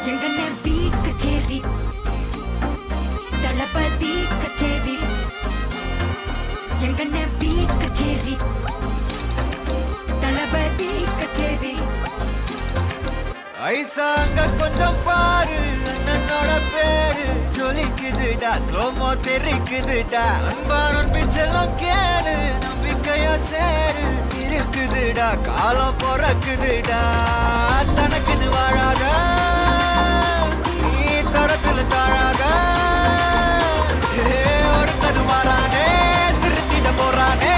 எங்கன வீக் கச்சேரி தளபதி கச்சேரி எங்கன வீக் கச்சேரி தளபதி கச்சேரி ஐசாங்க கொஞ்சம் பாரு அண்ணனோட பேரு ஜொலிக்குதுடா ஸ்லோமோ தெரிக்குதுடா அன்பானன் பிச்செல்லாம் கேளு நம்பிக்கையா சேரு இருக்குதுடா காலம் பிறக்குதுடா தனக்குன்னு வாழாத நீ தரத்துல தாழாத ஒருத்தனு மாறானே திருத்திட போறானே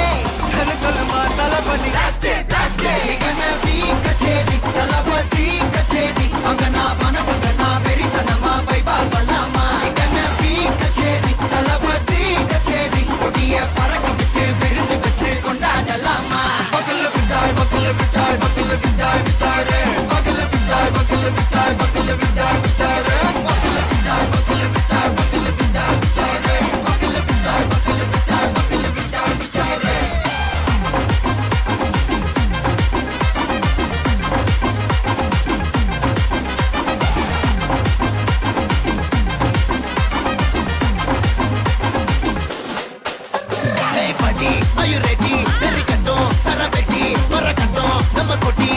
கலு கலுமா தளபதி கச்சேரி தளபதி கச்சேரி அங்கனா மனபங்கனா வெறித்தனமா வைபா பண்ணலாமா கனவி கச்சேரி தளபதி கச்சேரி கொடிய பறக்க விட்டு விருந்து வச்சு கொண்டாடலாமா பக்கல்ல விட்டாய் பக்கல்ல விட்டாய் பக்கல்ல விட்டாய் விட்டாரே பக்கல்ல விட்டாய் பக்கல்ல விட்டாய் பக்கல்ல விட்டாய் விட்டாரே பக்கல்ல விட்டாய் பக்கல்ல விட்டாய் பக்கல்ல விட்டாய் விட்டாரே பக்கல்ல விட்டாய் பக்கல்ல விட்டாய் பக்கல்ல விட்டாய் விட்டாரே Are you ready? Very கட்டும் சரவெட்டி வர கட்டும் நம்ம கொட்டி